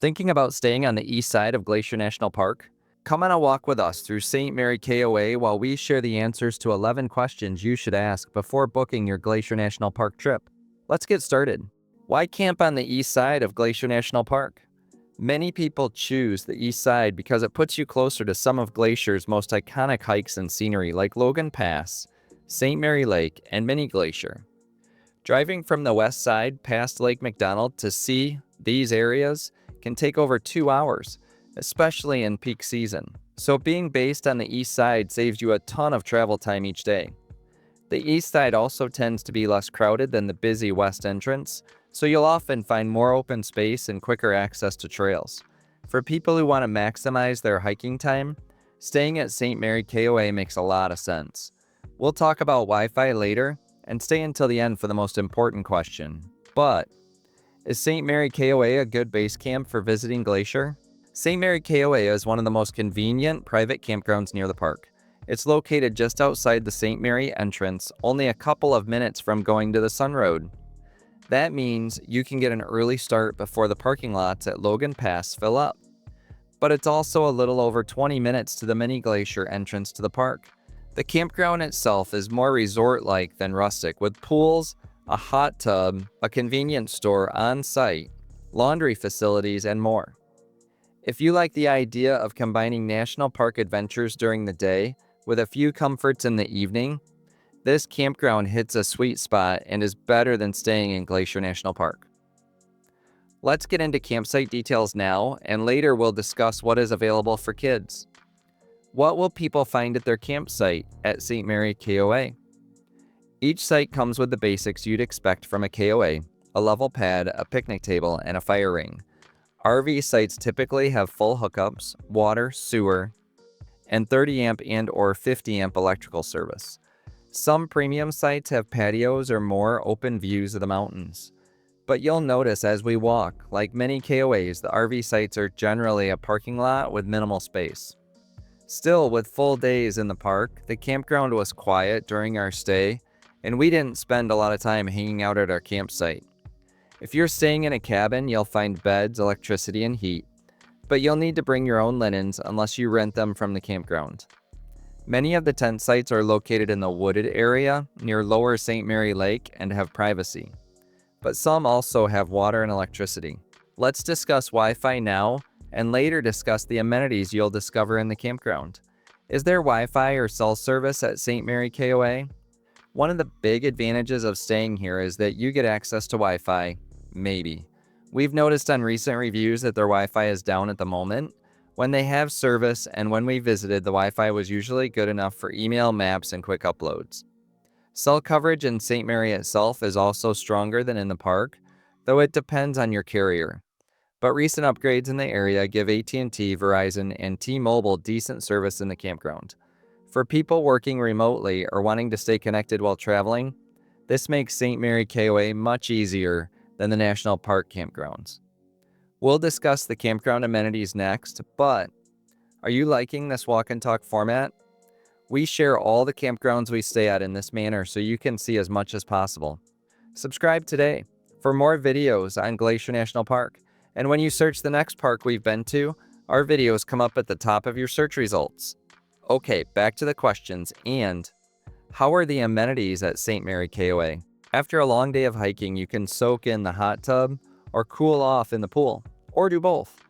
Thinking about staying on the east side of Glacier National Park? Come on a walk with us through St Mary KOA while we share the answers to 11 questions you should ask before booking your Glacier National Park trip. Let's get started. Why camp on the east side of Glacier National Park? Many people choose the east side because it puts you closer to some of Glacier's most iconic hikes and scenery like Logan Pass, St. Mary Lake, and Many Glacier. Driving from the west side past Lake McDonald to see these areas can take over 2 hours, especially in peak season. So being based on the east side saves you a ton of travel time each day. The east side also tends to be less crowded than the busy west entrance, so you'll often find more open space and quicker access to trails. For people who want to maximize their hiking time, staying at St. Mary KOA makes a lot of sense. We'll talk about Wi-Fi later, and stay until the end for the most important question. But, is St. Mary KOA a good base camp for visiting Glacier? St. Mary KOA is one of the most convenient private campgrounds near the park. It's located just outside the St. Mary entrance, only a couple of minutes from going to the Sun Road. That means you can get an early start before the parking lots at Logan Pass fill up. But it's also a little over 20 minutes to the Many Glacier entrance to the park. The campground itself is more resort-like than rustic, with pools, a hot tub, a convenience store on site, laundry facilities, and more. If you like the idea of combining national park adventures during the day with a few comforts in the evening, this campground hits a sweet spot and is better than staying in Glacier National Park. Let's get into campsite details now, and later we'll discuss what is available for kids. What will people find at their campsite at St. Mary KOA? Each site comes with the basics you'd expect from a KOA, a level pad, a picnic table, and a fire ring. RV sites typically have full hookups, water, sewer, and 30 amp and or 50 amp electrical service. Some premium sites have patios or more open views of the mountains. But you'll notice as we walk, like many KOAs, the RV sites are generally a parking lot with minimal space. Still, with full days in the park, the campground was quiet during our stay, and we didn't spend a lot of time hanging out at our campsite. If you're staying in a cabin, you'll find beds, electricity, and heat, but you'll need to bring your own linens unless you rent them from the campground. Many of the tent sites are located in the wooded area near Lower St. Mary Lake and have privacy, but some also have water and electricity. Let's discuss Wi-Fi now, and later discuss the amenities you'll discover in the campground. Is there Wi-Fi or cell service at St. Mary KOA? One of the big advantages of staying here is that you get access to Wi-Fi, maybe. We've noticed on recent reviews that their Wi-Fi is down at the moment. When they have service and when we visited, the Wi-Fi was usually good enough for email, maps, and quick uploads. Cell coverage in St. Mary itself is also stronger than in the park, though it depends on your carrier. But recent upgrades in the area give AT&T, Verizon, and T-Mobile decent service in the campground. For people working remotely or wanting to stay connected while traveling, this makes St. Mary KOA much easier than the national park campgrounds. We'll discuss the campground amenities next, but are you liking this walk and talk format? We share all the campgrounds we stay at in this manner so you can see as much as possible. Subscribe today for more videos on Glacier National Park. And when you search the next park we've been to, our videos come up at the top of your search results. Okay, back to the questions, and how are the amenities at St. Mary KOA? After a long day of hiking, you can soak in the hot tub or cool off in the pool, or do both.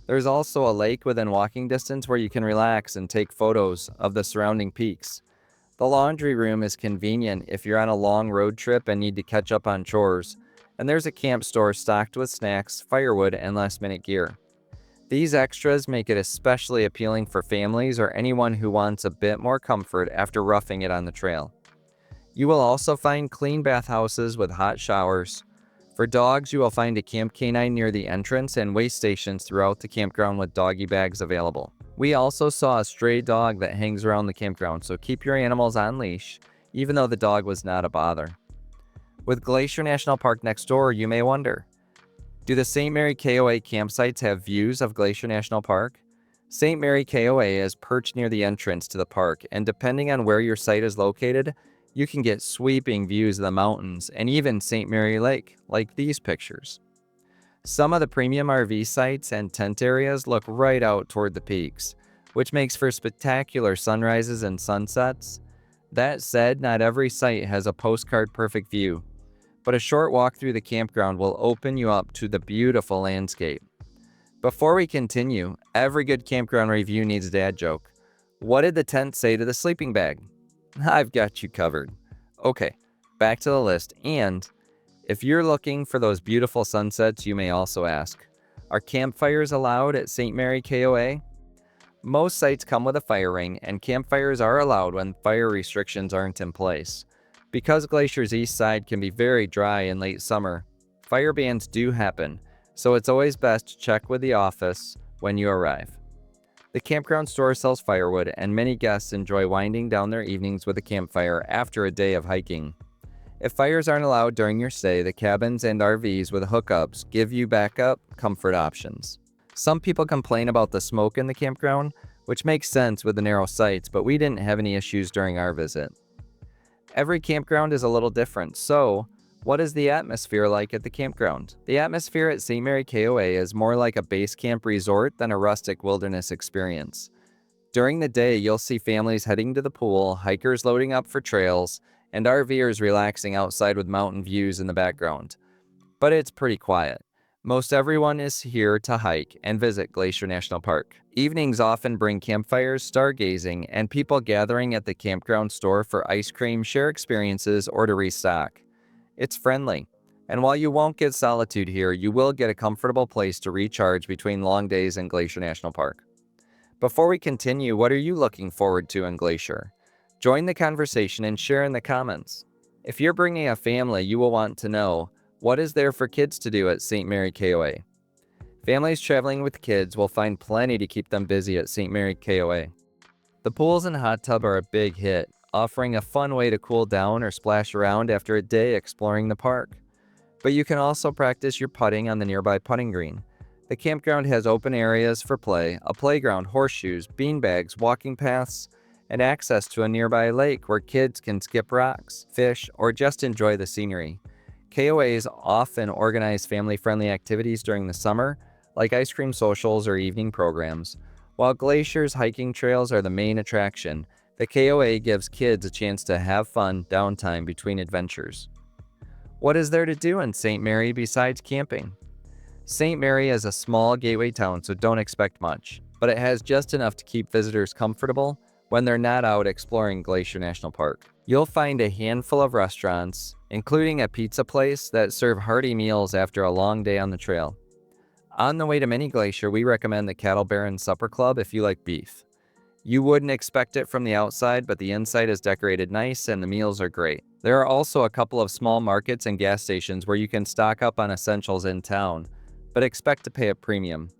There's also a lake within walking distance where you can relax and take photos of the surrounding peaks. The laundry room is convenient if you're on a long road trip and need to catch up on chores, and there's a camp store stocked with snacks, firewood, and last-minute gear. These extras make it especially appealing for families or anyone who wants a bit more comfort after roughing it on the trail. You will also find clean bathhouses with hot showers. For dogs, you will find a camp canine near the entrance and waste stations throughout the campground with doggy bags available. We also saw a stray dog that hangs around the campground, so keep your animals on leash, even though the dog was not a bother. With Glacier National Park next door, you may wonder, do the St. Mary KOA campsites have views of Glacier National Park? St. Mary KOA is perched near the entrance to the park, and depending on where your site is located, you can get sweeping views of the mountains and even St. Mary Lake, like these pictures. Some of the premium RV sites and tent areas look right out toward the peaks, which makes for spectacular sunrises and sunsets. That said, not every site has a postcard-perfect view, but a short walk through the campground will open you up to the beautiful landscape. Before we continue, every good campground review needs a dad joke. What did the tent say to the sleeping bag? I've got you covered. Okay, back to the list, and if you're looking for those beautiful sunsets, you may also ask, are campfires allowed at St Mary KOA? Most sites come with a fire ring, and campfires are allowed when fire restrictions aren't in place. Because Glacier's east side can be very dry in late summer, fire bans do happen, so it's always best to check with the office when you arrive. The campground store sells firewood, and many guests enjoy winding down their evenings with a campfire after a day of hiking. If fires aren't allowed during your stay, the cabins and RVs with hookups give you backup comfort options. Some people complain about the smoke in the campground, which makes sense with the narrow sites, but we didn't have any issues during our visit. Every campground is a little different, so what is the atmosphere like at the campground? The atmosphere at St. Mary KOA is more like a base camp resort than a rustic wilderness experience. During the day, you'll see families heading to the pool, hikers loading up for trails, and RVers relaxing outside with mountain views in the background. But it's pretty quiet. Most everyone is here to hike and visit Glacier National Park. Evenings often bring campfires, stargazing, and people gathering at the campground store for ice cream, share experiences, or to restock. It's friendly, and while you won't get solitude here, you will get a comfortable place to recharge between long days in Glacier National Park. Before we continue, what are you looking forward to in Glacier? Join the conversation and share in the comments. If you're bringing a family, you will want to know, what is there for kids to do at St. Mary KOA? Families traveling with kids will find plenty to keep them busy at St. Mary KOA. The pools and hot tub are a big hit, offering a fun way to cool down or splash around after a day exploring the park. But you can also practice your putting on the nearby putting green. The campground has open areas for play, a playground, horseshoes, beanbags, walking paths, and access to a nearby lake where kids can skip rocks, fish, or just enjoy the scenery. KOAs often organize family-friendly activities during the summer, like ice cream socials or evening programs. While Glacier's hiking trails are the main attraction, the KOA gives kids a chance to have fun downtime between adventures. What is there to do in St. Mary besides camping? St. Mary is a small gateway town, so don't expect much, but it has just enough to keep visitors comfortable when they're not out exploring Glacier National Park. You'll find a handful of restaurants, including a pizza place that serve hearty meals after a long day on the trail. On the way to Many Glacier, we recommend the Cattle Baron Supper Club if you like beef. You wouldn't expect it from the outside, but the inside is decorated nice and the meals are great. There are also a couple of small markets and gas stations where you can stock up on essentials in town, but expect to pay a premium.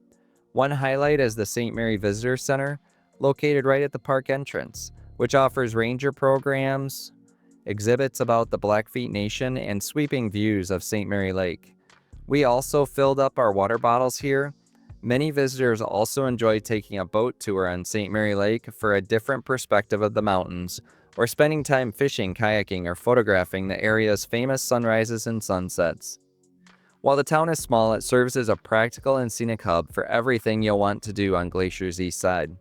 One highlight is the St. Mary Visitor Center, located right at the park entrance, which offers ranger programs, exhibits about the Blackfeet Nation, and sweeping views of St. Mary Lake. We also filled up our water bottles here. Many visitors also enjoy taking a boat tour on St. Mary Lake for a different perspective of the mountains, or spending time fishing, kayaking, or photographing the area's famous sunrises and sunsets. While the town is small, it serves as a practical and scenic hub for everything you'll want to do on Glacier's east side.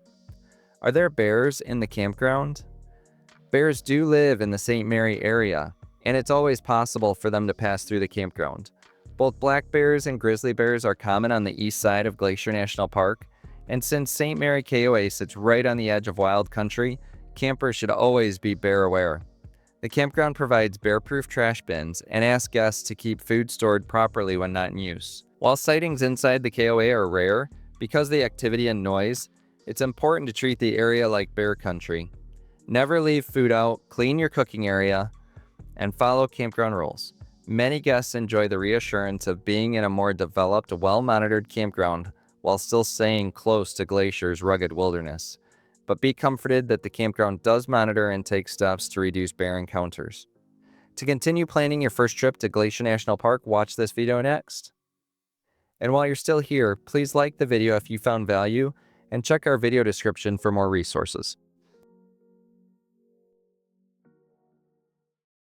Are there bears in the campground? Bears do live in the St. Mary area, and it's always possible for them to pass through the campground. Both black bears and grizzly bears are common on the east side of Glacier National Park, and since St. Mary KOA sits right on the edge of wild country, campers should always be bear aware. The campground provides bear-proof trash bins and asks guests to keep food stored properly when not in use. While sightings inside the KOA are rare, because of the activity and noise, it's important to treat the area like bear country. Never leave food out, clean your cooking area, and follow campground rules. Many guests enjoy the reassurance of being in a more developed, well-monitored campground while still staying close to Glacier's rugged wilderness. But be comforted that the campground does monitor and take steps to reduce bear encounters. To continue planning your first trip to Glacier National Park, watch this video next. And while you're still here, please like the video if you found value, and check our video description for more resources.